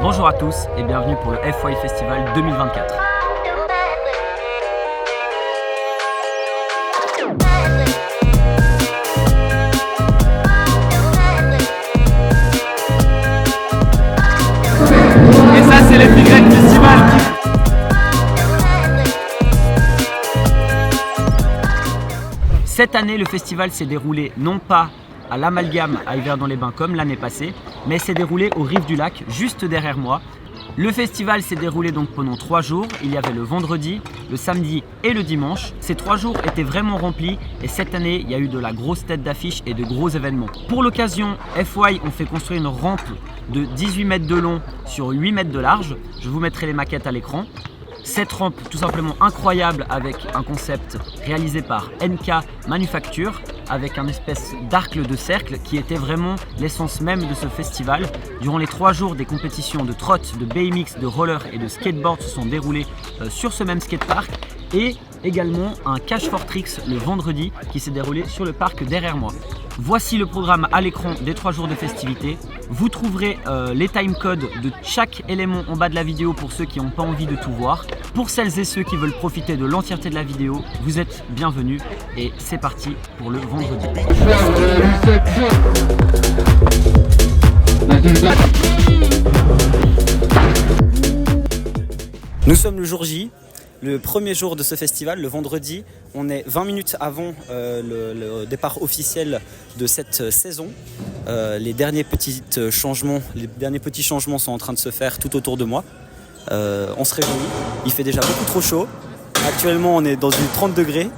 Bonjour à tous et bienvenue pour le FY Festival 2024. Et ça c'est le FY Festival. Cette année, le festival s'est déroulé non pas à l'Amalgame à Yverdon-les-Bains comme l'année passée, mais s'est déroulé aux rives du lac, juste derrière moi. Le festival s'est déroulé donc pendant 3 jours. Il y avait le vendredi, le samedi et le dimanche. Ces 3 jours étaient vraiment remplis et cette année, il y a eu de la grosse tête d'affiche et de gros événements. Pour l'occasion, FY ont fait construire une rampe de 18 mètres de long sur 8 mètres de large. Je vous mettrai les maquettes à l'écran. Cette rampe tout simplement incroyable avec un concept réalisé par NK Manufacture avec un espèce d'arc de cercle qui était vraiment l'essence même de ce festival. Durant les 3 jours, des compétitions de trot, de BMX, de roller et de skateboard se sont déroulées sur ce même skatepark et également un Cash for Tricks le vendredi qui s'est déroulé sur le parc derrière moi. Voici le programme à l'écran des 3 jours de festivités. Vous trouverez les timecodes de chaque élément en bas de la vidéo pour ceux qui n'ont pas envie de tout voir. Pour celles et ceux qui veulent profiter de l'entièreté de la vidéo, vous êtes bienvenus et c'est parti pour le vendredi. Nous sommes le jour J. Le premier jour de ce festival, le vendredi, on est 20 minutes avant le départ officiel de cette saison. Les derniers petits changements sont en train de se faire tout autour de moi. On se réjouit, il fait déjà beaucoup trop chaud. Actuellement, on est dans une 30 degrés.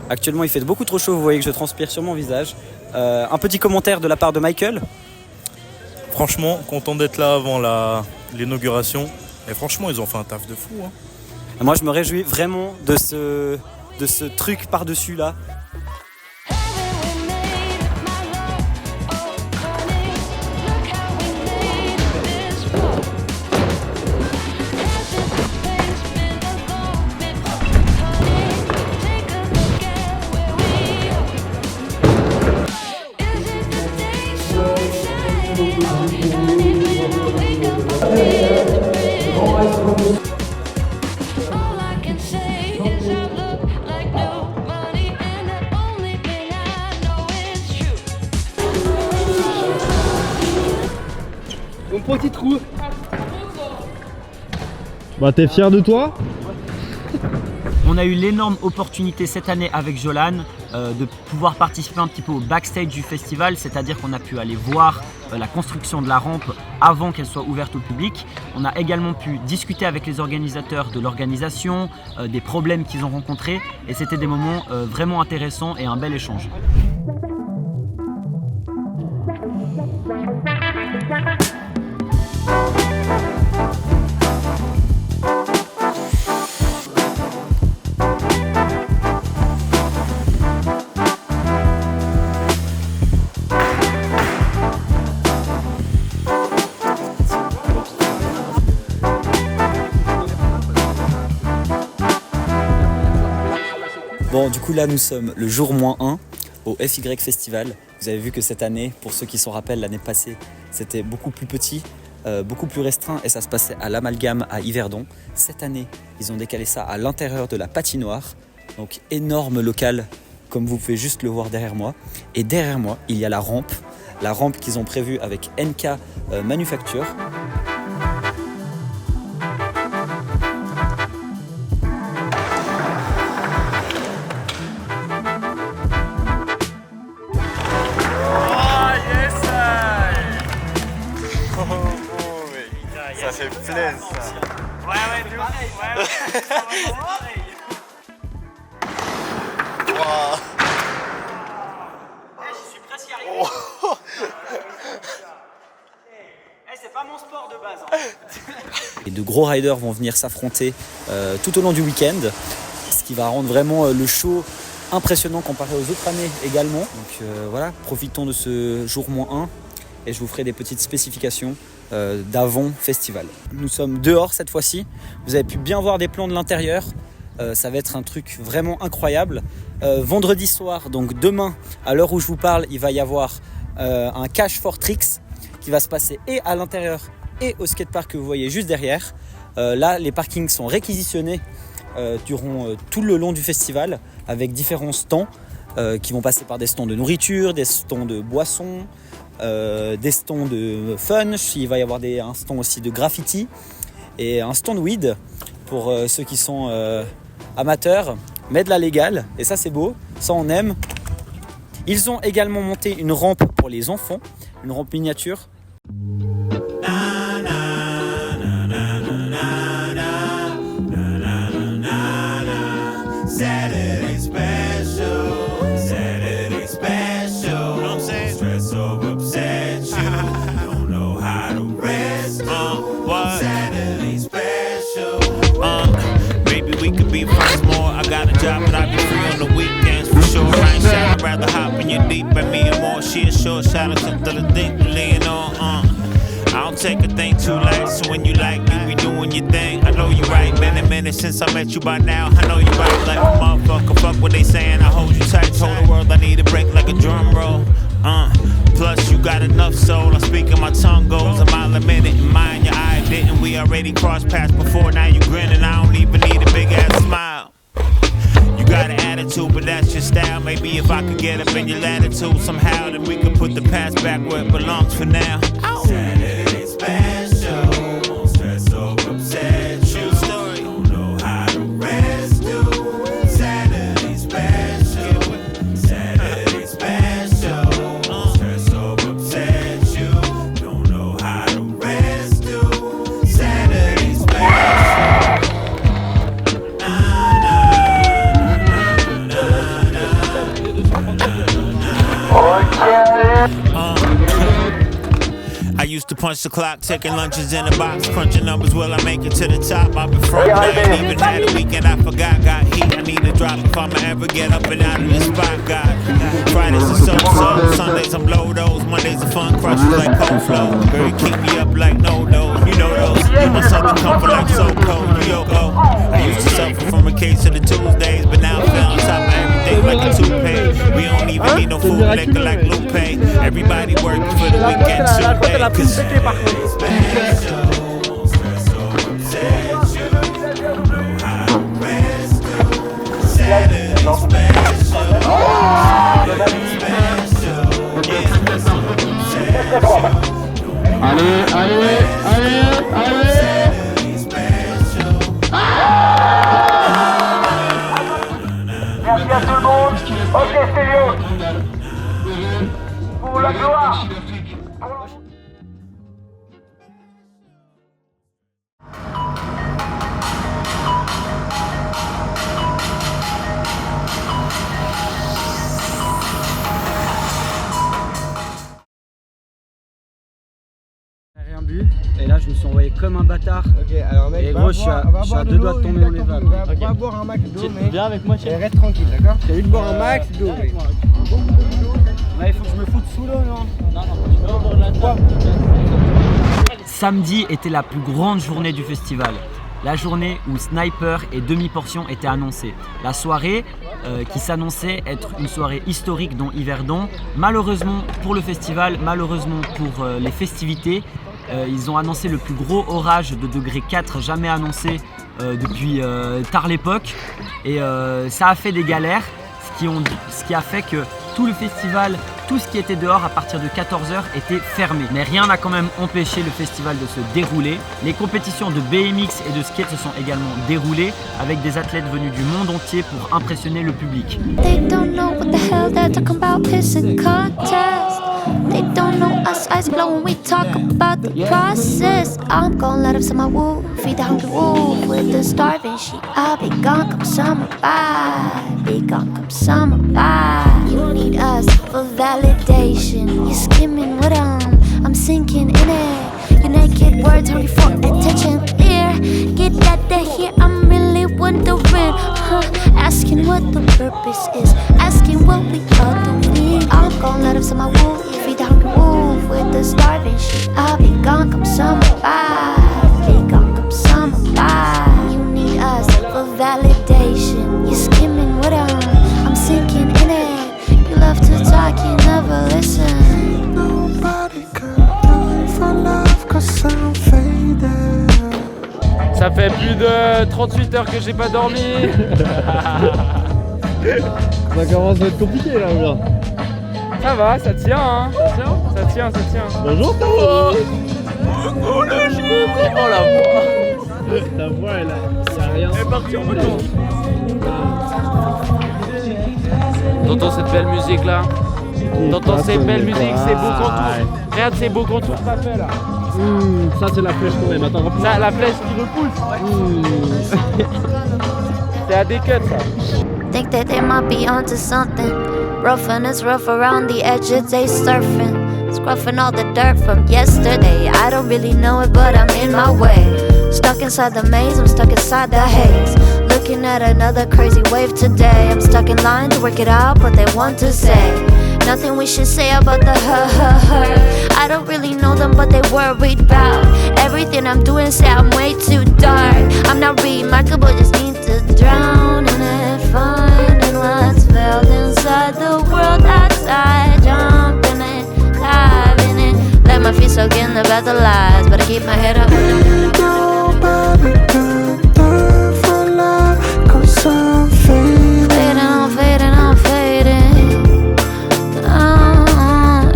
Actuellement, il fait beaucoup trop chaud, vous voyez que je transpire sur mon visage. Un petit commentaire de la part de Michael. Franchement, content d'être là avant l'inauguration. Et franchement, ils ont fait un taf de fou. Moi, je me réjouis vraiment de ce truc par-dessus là. Mon petit trou. Bah t'es fier de toi? On a eu l'énorme opportunité cette année avec Jolan de pouvoir participer un petit peu au backstage du festival, c'est-à-dire qu'on a pu aller voir la construction de la rampe avant qu'elle soit ouverte au public. On a également pu discuter avec les organisateurs de l'organisation, des problèmes qu'ils ont rencontrés et c'était des moments vraiment intéressants et un bel échange. Bon, du coup là nous sommes le jour -1 au FY Festival. Vous avez vu que cette année, pour ceux qui s'en rappellent, l'année passée, c'était beaucoup plus petit, beaucoup plus restreint et ça se passait à l'Amalgame à Yverdon. Cette année, ils ont décalé ça à l'intérieur de la patinoire. Donc énorme local, comme vous pouvez juste le voir derrière moi. Et derrière moi, il y a la rampe qu'ils ont prévue avec NK Manufacture. Ça fait plaisir ça. Ouais, de ouf. Wow. Je suis presque arrivé. C'est pas mon sport de base. Et de gros riders vont venir s'affronter tout au long du week-end, ce qui va rendre vraiment le show impressionnant comparé aux autres années également. Donc voilà, profitons de ce jour -1 et je vous ferai des petites spécifications d'avant festival. Nous sommes dehors cette fois-ci. Vous avez pu bien voir des plans de l'intérieur. Ça va être un truc vraiment incroyable. Vendredi soir, donc demain, à l'heure où je vous parle, il va y avoir un Cash for Tricks qui va se passer et à l'intérieur et au skatepark que vous voyez juste derrière. Là, les parkings sont réquisitionnés durant tout le long du festival avec différents stands qui vont passer par des stands de nourriture, des stands de boissons, des stands de fun. Il va y avoir un stand aussi de graffiti et un stand weed pour ceux qui sont amateurs, mais de la légale. Et ça, c'est beau, ça on aime. Ils ont également monté une rampe pour les enfants, une rampe miniature. Saturday special, Saturday special. Don't say stress over upset you. Don't know how to rest. What? Saturday special. Maybe we could be friends more. I got a job, but I be free on the weekends for sure. I ain't shy, I'd rather hop in your deep and me and more shit. Short shout out to the thing you lean on. I don't take a thing too light, so when you like, you be doing your thing. I know you right, been a minute since I met you by now. I know you right, like a motherfucker, fuck what they saying. I hold you tight, told the world I need a break like a drum roll. Plus you got enough soul, I'm speaking my tongue goes a mile a minute. And mine, your eye didn't, we already crossed paths before. Now you grinning, I don't even need a big ass smile. You got an attitude, but that's your style. Maybe if I could get up in your latitude somehow, then we could put the past back where it belongs for now. Saturday special, won't stress over upset you. Don't know how to rest you. Saturday special, Saturday special, won't stress over upset you. Don't know how to rest you. Saturday special. I used to punch the clock, taking lunches in a box, crunching numbers, will I make it to the top? I've been front, I ain't even had a weekend, I forgot, got heat, I need a drop if I'ma ever get up and out of this spot, God. Fridays are so-so, Sundays I'm low those, Mondays are fun crushes like cold flow. Girl, you keep me up like no those, you know those. You my southern comfort like so cold, New York, I used to suffer from a case of the Tuesdays, but now I feel on top of everything like a toupee. We don't even need no food, liquor like Lupe. Everybody working for the weekend too. Cause Allez, allez, allez, allez. Merci à tout le monde. Ok, Stéphio. Pour la gloire. Rien bu, et là je me suis envoyé comme un bâtard. Ok, alors mec, Et gros, je suis à 2 doigts de tomber dans les vagues. Va boire un max d'eau, mec. Viens avec moi, Et reste tranquille, d'accord? T'as vu de boire un max d'eau, mec. Ouais, il faut que je me foute sous l'eau, non? Non, tu peux boire de la table. Samedi était la plus grande journée du festival. La journée où Sniper et Demi-Portion étaient annoncés. La soirée qui s'annonçait être une soirée historique dans Yverdon. Malheureusement pour le festival, malheureusement pour les festivités, ils ont annoncé le plus gros orage de degré 4 jamais annoncé depuis tard l'époque. Et ça a fait des galères, ce qui a fait que tout le festival, tout ce qui était dehors à partir de 14h était fermé. Mais rien n'a quand même empêché le festival de se dérouler. Les compétitions de BMX et de skate se sont également déroulées avec des athlètes venus du monde entier pour impressionner le public. They don't know what the hell they're talking about, pissing contest. They don't know us eyes blow when we talk about the process. I'm gon' let them see my wolf, feed the hungry wolf with the starving sheep. I'll be gone come summer by, be gone come summer by. You need us for validation. You're skimming what I'm sinking in it. Your naked words hungry for attention. Here, get that here. I'm really wondering, asking what the purpose is, asking what we are doing. I'm gon' let them see my wolf, feed the hungry wolf with the starving sheep. I'll be gone come summer by, be gone come summer by. You need us for validation. You're skimming what I'm sinking in it. You love to talk, you never listen. nobody can do it for love, 'cause I'm Ça fait plus de 38 heures que j'ai pas dormi. Ça commence à être compliqué là, gars. Ça va, ça tient, hein. Ça tient. Bonjour, ta voix. Oh la voix. Ta voix, elle a rien. Elle est partie en moto. T'entends cette belle musique là? T'entends ces belles musiques, ces beaux contours. Regarde ces beaux contours pas fait là. Ça c'est la flèche quand même. Attends, Ça, la flèche qui repousse. C'est à des cuts ça. Think that they might be onto something. Rough and it's rough around the edges, they surfing. Scruffing all the dirt from yesterday. I don't really know it, but I'm in my way. Stuck inside the maze, I'm stuck inside the haze. Looking at another crazy wave today. I'm stuck in line to work it out, but they want to say nothing we should say about the her. I don't really know them, but they worried about everything I'm doing. Say I'm way too dark. I'm not remarkable, just need to drown in it. Finding what's felt inside the world outside. Jump in it, dive in it. Let my feet soak in the best of lies, but I keep my head up. Nobody could die for love, 'cause I'm fading. Fading, I'm fading.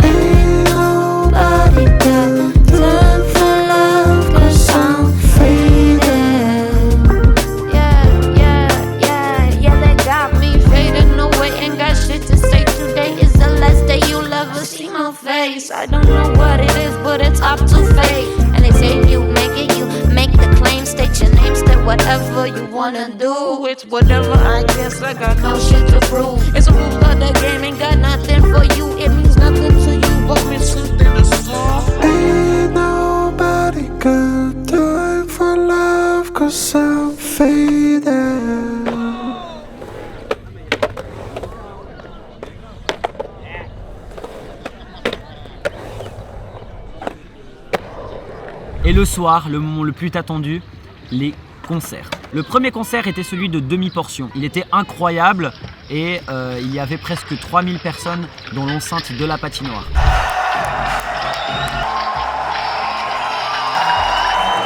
Ain't nobody got time for love, 'cause I'm fading. Yeah, they got me fading away. Ain't got shit to say. Today is the last day you'll ever see my face. I don't know what it is, but it's up to fate. And they say if you make it, you make the claim. State your name, state whatever you wanna do. It's whatever, I guess I got no shit to prove. It's a rule of the game, ain't got nothing for you. It means nothing to you, but me something to solve. Ain't nobody got time for love, 'cause I'm fading. Et le soir, le moment le plus attendu, les concerts. Le premier concert était celui de Demi-Portion. Il était incroyable et il y avait presque 3000 personnes dans l'enceinte de la patinoire.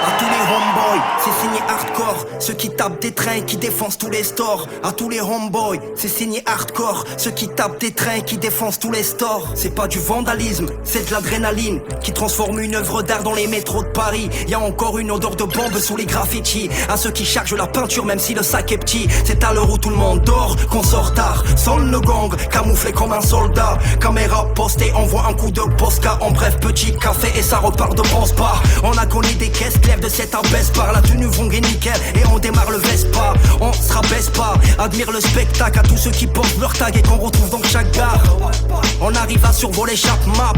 À tous les homeboys, c'est signé hardcore. Ceux qui tapent des trains, qui défoncent tous les stores. À tous les homeboys, c'est signé hardcore. Ceux qui tapent des trains, qui défoncent tous les stores. C'est pas du vandalisme, c'est de l'adrénaline qui transforme une œuvre d'art dans les métros de Paris. Y a encore une odeur de bombe sous les graffitis. À ceux qui chargent la peinture même si le sac est petit. C'est à l'heure où tout le monde dort qu'on sort tard. Sonne le gang, camouflé comme un soldat. Caméra postée, envoie un coup de posca. En bref, petit café et ça repart de bronze bar. On a connu des caisses claires de cette abaisse par la tenue vont nickel et on démarre le Vespa. On se rabaisse pas, admire le spectacle à tous ceux qui portent leur tag et qu'on retrouve dans chaque gare. On arrive à survoler chaque map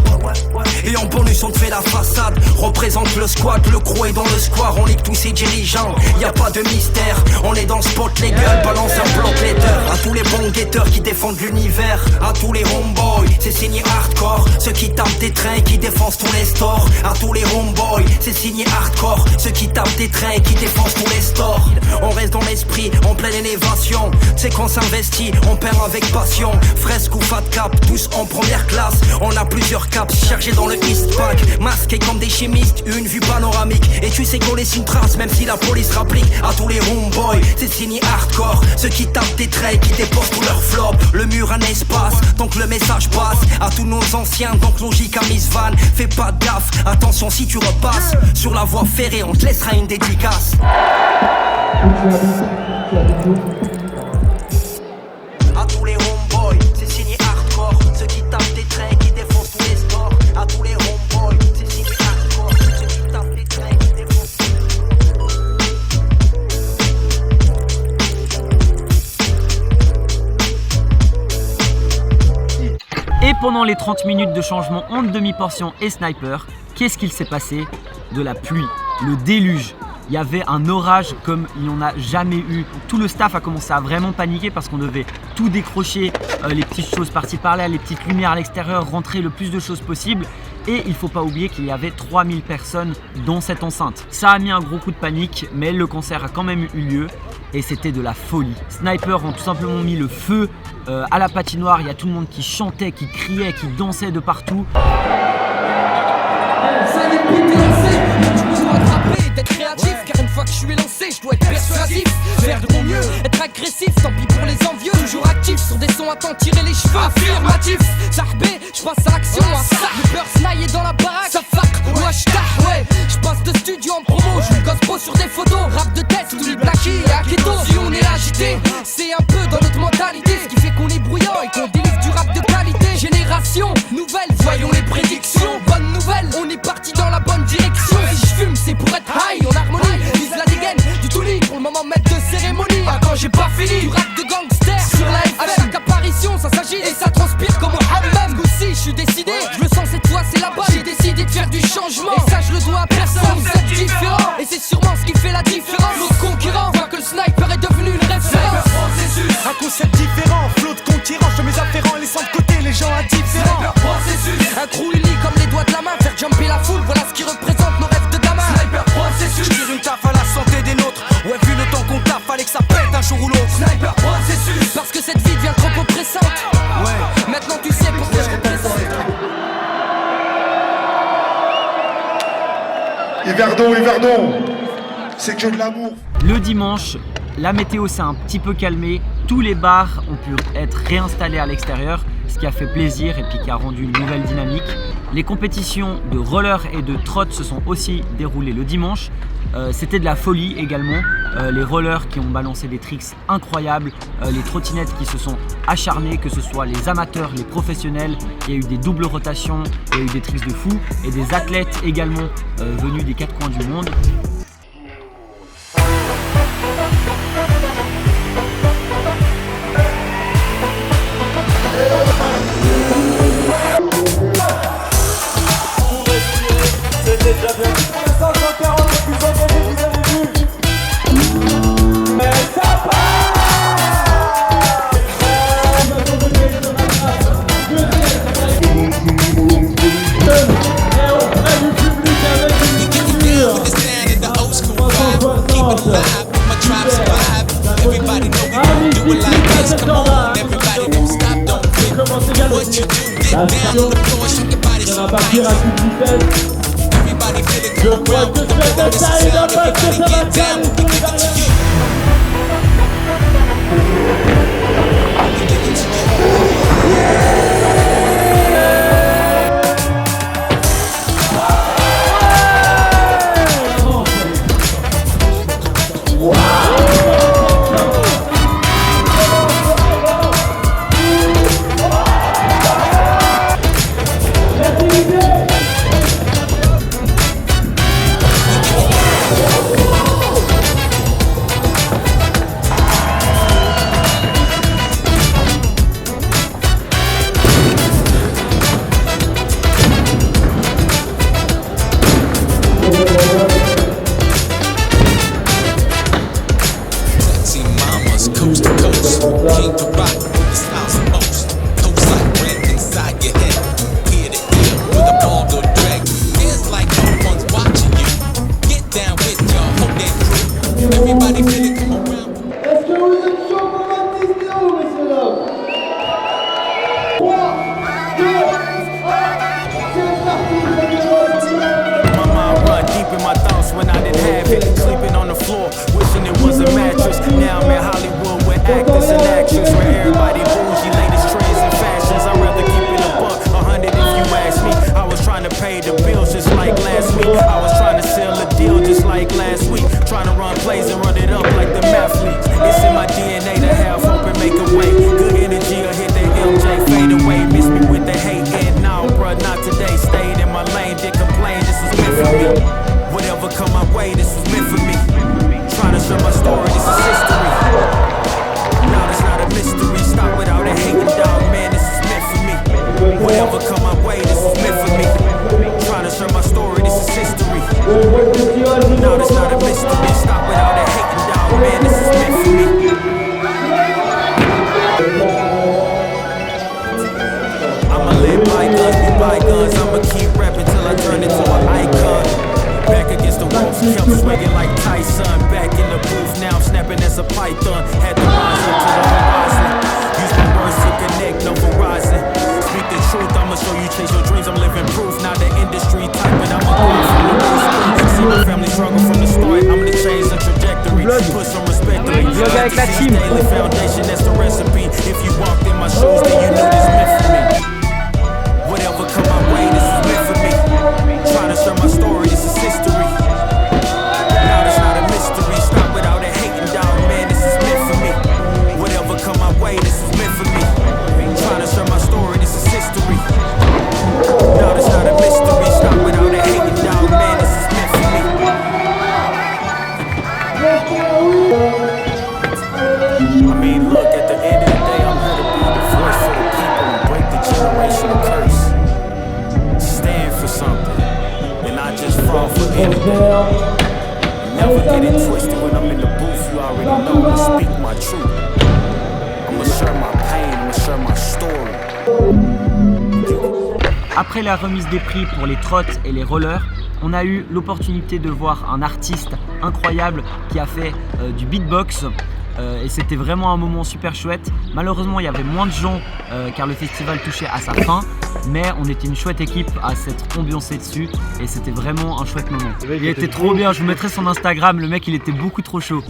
et en bonus on te fait la façade. Représente le squat, le crew est dans le square. On ligue tous ces dirigeants, y a pas de mystère. On est dans le spot, les gueules, balance un bloc letter. À tous les bons guetteurs qui défendent l'univers. À tous les homeboys, c'est signé hardcore. Ceux qui tapent des trains, qui défoncent tous les stores. À tous les homeboys, c'est signé hardcore. Ceux qui tapent des trains, qui défoncent tous les stores. On reste dans l'esprit, en pleine élévation. C'est qu'on s'investit, on perd avec passion. Fresque ou fat cap, tous en première classe. On a plusieurs caps chargés dans le East Pack. Masqués comme des chimistes, une vue panoramique. Et tu sais qu'on laisse une trace, même si la police rapplique. À tous les homeboys, c'est signé hardcore. Ceux qui tapent des traits, qui déposent tout leur flop. Le mur un espace, donc le message passe. À tous nos anciens, donc logique à Miss Van. Fais pas de gaffe, attention si tu repasses. Sur la voie ferrée, on te laissera une dédicace. À tous les homeboys, c'est signé hardcore. Ceux qui tapent des traits, qui défoncent tous les sports. À tous les homeboys, c'est signé hardcore. Ceux qui tapent des traits, qui défoncent Et pendant les 30 minutes de changement entre Demi-Portion et Sniper, qu'est-ce qu'il s'est passé? De la pluie, le déluge. Il y avait un orage comme il n'y en a jamais eu. Tout le staff a commencé à vraiment paniquer parce qu'on devait tout décrocher, les petites choses par-ci par-là, les petites lumières à l'extérieur, rentrer le plus de choses possible. Et il ne faut pas oublier qu'il y avait 3000 personnes dans cette enceinte. Ça a mis un gros coup de panique, mais le concert a quand même eu lieu et c'était de la folie. Sniper ont tout simplement mis le feu à la patinoire. Il y a tout le monde qui chantait, qui criait, qui dansait de partout. Ça n'est plus lancé, je me dois attraper, d'être créatif, car une fois que je suis lancé, agressif, tant pis pour les envieux. Toujours actif sur des sons à t'en tirer les cheveux. Affirmatif, Zahbé, j'passe à l'action. Le beurre snaillé dans la baraque, ça fuck ou hashtag, ouais. J'passe de studio en promo, j'joue le gospel sur des photos. Rap de tête, tout le blacky et à ghetto. Si on est agité, c'est un peu dans notre mentalité. Ce qui fait qu'on est bruyant et qu'on délivre du rap de qualité. Génération nouvelle, voyons les prédictions. Bonne nouvelle, on est parti dans la bonne direction. Si j'fume, c'est pour être high, en harmonie. Vise la dégaine, du tout lit, pour le moment maître de cérémonie. Attends, j'ai pas fini, du rap de gangster sur la FM. À chaque apparition, ça s'agit et ça transpire comme au hammam. Aussi, je suis décidé, je le sens cette fois, c'est la bonne. J'ai décidé de faire du changement, et ça je le dois à personne. Vous êtes différents, et c'est sûrement ce qui fait la différence. L'autre concurrent voit que le sniper est devenu une référence. Un concept différent, flot de conquérants. Je mes afférents, laissant de côté les gens indifférents. Un trou uni comme les doigts de la main, faire jumper la foule, voilà ce qui représente nos rêves de gamin. Sniper processus, je tire une taf à la santé des nôtres. Ouais, vu le temps qu'on taffe, fallait que ça pète un jour ou l'autre. Sniper processus, parce que cette vie devient trop oppressante. Ouais, maintenant tu sais pourquoi je représente. Yverdon, c'est que de l'amour. Le dimanche, la météo s'est un petit peu calmée, tous les bars ont pu être réinstallés à l'extérieur, ce qui a fait plaisir et puis qui a rendu une nouvelle dynamique. Les compétitions de roller et de trot se sont aussi déroulées le dimanche. C'était de la folie également, les rollers qui ont balancé des tricks incroyables, les trottinettes qui se sont acharnées, que ce soit les amateurs, les professionnels. Il y a eu des doubles rotations, il y a eu des tricks de fou et des athlètes également venus des quatre coins du monde. C'était déjà bien pour les 540 plus engagés, vous avez vu. Mais ça Everybody know we gon' do it like this. Come on, everybody don't stop, don't quit. What you do, get down on the floor, shake your body so nice. Everybody feel it, go around with the rhythm, this is sound. Everybody get down, we give it to you. We give it to you. Put some respect Vlog avec la team. Daily foundation, that's the recipe. If you walked in my shoes, then you knew this meant for me. Whatever come my way, this is meant for me. Trying to share my story, this is history. Now it's not a mystery. Stop without a hating down, man, this is meant for me. Whatever come my way, this is meant for me. Trying to share my story, this is history. Now it's not a mystery. Stop without a hating down, man, this is meant for me. I mean, look, at the end of the day, I'm here to be the voice for the people and break the generational curse. Stand for something, and not just fall for anything. Never get it twisted when I'm in the booth, you already know I speak my truth. I'ma share my pain, I'ma share my story. Après la remise des prix pour les trottes et les rollers, on a eu l'opportunité de voir un artiste incroyable qui a fait du beatbox et c'était vraiment un moment super chouette. Malheureusement il y avait moins de gens car le festival touchait à sa fin, mais on était une chouette équipe à s'être ambiancé dessus et c'était vraiment un chouette moment. Il était trop bien, je vous mettrai son Instagram, le mec il était beaucoup trop chaud.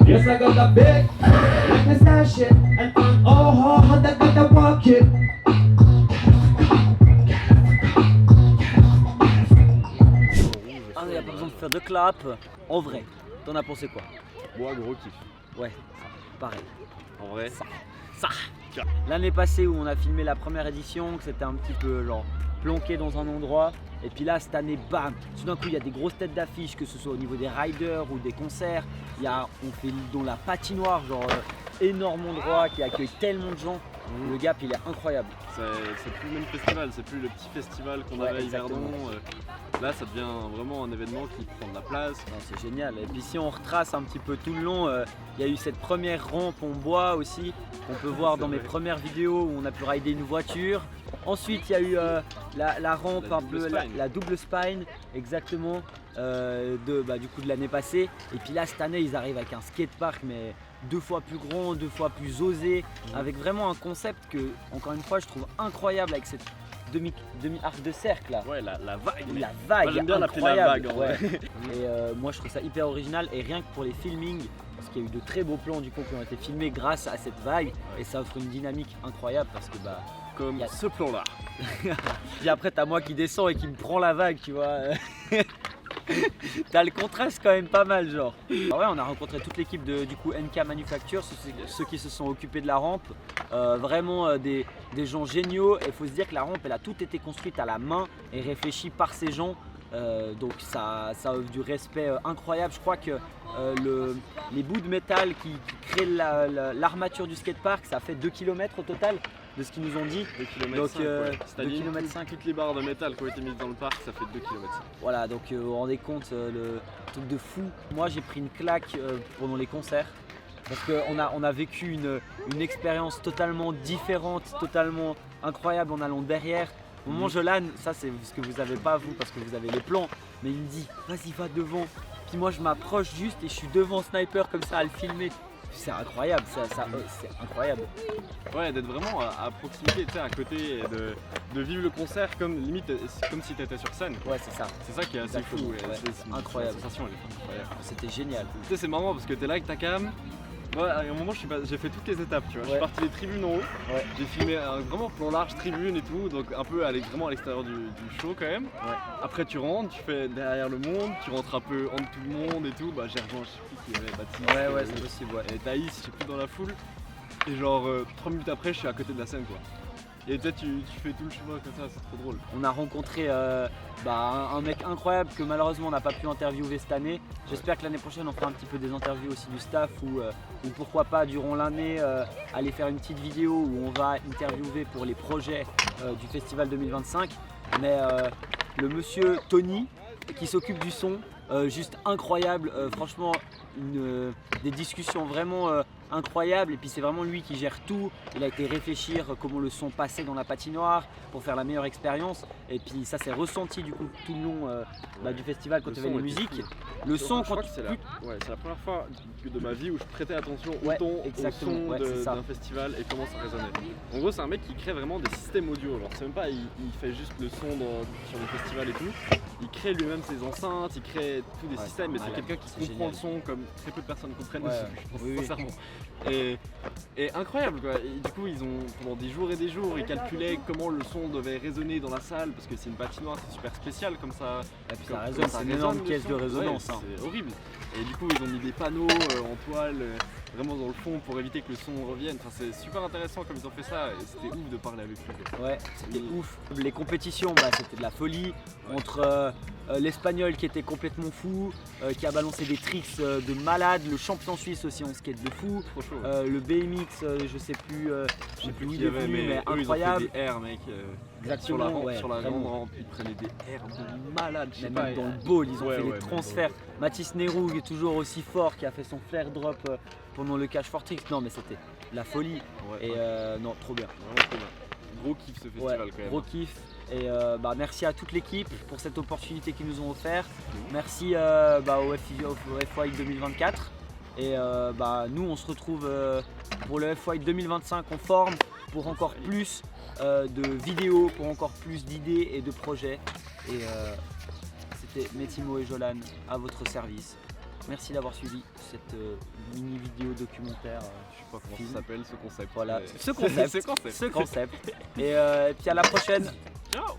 Yes, I got that big, let me stash it, and oh, hard I got that walk it. Ah, il n'y a pas besoin de faire de clap. En vrai, t'en as pensé quoi? Moi, gros kiff. Ouais, pareil. En vrai, ça. L'année passée où on a filmé la première édition, que c'était un petit peu genre planqué dans un endroit. Et puis là, cette année, bam, tout d'un coup, il y a des grosses têtes d'affiche, que ce soit au niveau des riders ou des concerts. On fait dans la patinoire, genre énorme endroit qui accueille tellement de gens. Le gap, il est incroyable. C'est plus le même festival, c'est plus le petit festival qu'on avait à Yverdon. Là, ça devient vraiment un événement qui prend de la place. C'est génial. Et puis si on retrace un petit peu tout le long, il y a eu cette première rampe en bois aussi, qu'on peut voir dans mes premières vidéos où on a pu rider une voiture. Ensuite, il y a eu la rampe la double spine, exactement, du coup de l'année passée. Et puis là, cette année, ils arrivent avec un skatepark, mais 2 fois plus grand, 2 fois plus osé, avec vraiment un concept que, encore une fois, je trouve incroyable avec cette demi-arc de cercle là. Ouais, la vague. La vague, moi, j'aime bien l'appeler la vague. En vrai. Et moi, je trouve ça hyper original, et rien que pour les filmings, parce qu'il y a eu de très beaux plans du coup qui ont été filmés grâce à cette vague, et ça offre une dynamique incroyable parce que comme ce plan là. Puis après t'as moi qui descends et qui me prend la vague, tu vois. T'as le contraste quand même pas mal, genre. Ah ouais, on a rencontré toute l'équipe du coup NK Manufacture, ceux qui se sont occupés de la rampe. Vraiment des gens géniaux, et il faut se dire que la rampe elle a tout été construite à la main et réfléchie par ces gens. Donc ça offre du respect incroyable. Je crois que les bouts de métal qui créent l'armature du skatepark, ça fait 2 km au total de ce qu'ils nous ont dit. 2 km. Donc, c'est-à-dire toutes les barres de métal qui ont été mises dans le parc, ça fait 2 km. Voilà, donc vous vous rendez compte, le truc de fou. Moi j'ai pris une claque pendant les concerts, parce qu'on a vécu une expérience totalement différente, totalement incroyable en allant derrière. Au moment Jolan, ça c'est ce que vous n'avez pas vous parce que vous avez les plans, mais il me dit vas-y va devant, puis moi je m'approche juste et je suis devant Sniper comme ça à le filmer. C'est incroyable, c'est incroyable. Ouais, d'être vraiment à proximité, tu sais, à côté, et de vivre le concert comme limite comme si tu étais sur scène. Ouais, c'est ça. C'est ça qui est assez fou. Ouais. C'est incroyable. La sensation elle est incroyable. C'était génial. Tu sais, c'est marrant parce que t'es là avec ta cam. Ouais, à un moment j'ai fait toutes les étapes, tu vois. Je suis parti des tribunes en haut, j'ai filmé un vraiment plan large tribune et tout, donc un peu vraiment à l'extérieur du show quand même. Après tu rentres, tu fais derrière le monde, tu rentres un peu en tout le monde et tout. J'ai rejoint, je sais plus qui avait Baptiste. Ouais, c'est possible. Et Thaïs, je sais plus, dans la foule. Et genre 3 minutes après, je suis à côté de la scène quoi. Et peut-être tu fais tout le chemin comme ça, c'est trop drôle. On a rencontré un mec incroyable que malheureusement on n'a pas pu interviewer cette année. J'espère que l'année prochaine on fera un petit peu des interviews aussi du staff ou pourquoi pas durant l'année aller faire une petite vidéo où on va interviewer pour les projets du festival 2025. Mais le monsieur Tony qui s'occupe du son, juste incroyable, franchement des discussions vraiment incroyables et puis c'est vraiment lui qui gère tout. Il a été réfléchir comment le son passait dans la patinoire pour faire la meilleure expérience et puis ça s'est ressenti du coup tout le long du festival quand il y avait les musiques. Le son, je crois que c'est la première fois de ma vie où je prêtais attention au son d'un festival et comment ça résonnait. En gros c'est un mec qui crée vraiment des systèmes audio, alors c'est même pas il fait juste le son sur les festivals et tout, il crée lui-même ses enceintes, il crée tous des systèmes, mais c'est quelqu'un qui comprend le son comme très peu de personnes comprennent sincèrement. Et incroyable quoi, et du coup ils ont pendant des jours et des jours ils calculaient comment le son devait résonner dans la salle parce que c'est une patinoire, c'est super spécial comme ça. Et puis ça résonne, c'est une énorme caisse de résonance. C'est horrible. Et du coup ils ont mis des panneaux en toile vraiment dans le fond pour éviter que le son revienne. Enfin, c'est super intéressant comme ils ont fait ça et c'était ouf de parler avec lui. Ouais, c'était ouf. Les compétitions, c'était de la folie entre l'Espagnol qui était complètement fou, qui a balancé des tricks de malade, le champion suisse aussi en skate de fou, le BMX, je sais plus où il est venu, mais incroyable. Ils ont fait des airs mec. Exactement, sur la grande rampe, ils prenaient des airs de malade. Même dans le ball, ils ont fait des transferts. Mathis Neroug est toujours aussi fort, qui a fait son flare drop pendant le Cash for Tricks. Non mais c'était la folie. Et non, trop bien. Vraiment trop bien. Gros kiff ce festival quand même. Gros kiff. Et merci à toute l'équipe pour cette opportunité qu'ils nous ont offert. Merci au F-White 2024. Et nous on se retrouve pour le F-White 2025 en forme pour encore plus de vidéos, pour encore plus d'idées et de projets. Et c'était Metimo et Jolan à votre service. Merci d'avoir suivi cette mini vidéo documentaire. Je sais pas comment ça s'appelle ce concept. Voilà, ce concept. Et puis à la prochaine. Ciao.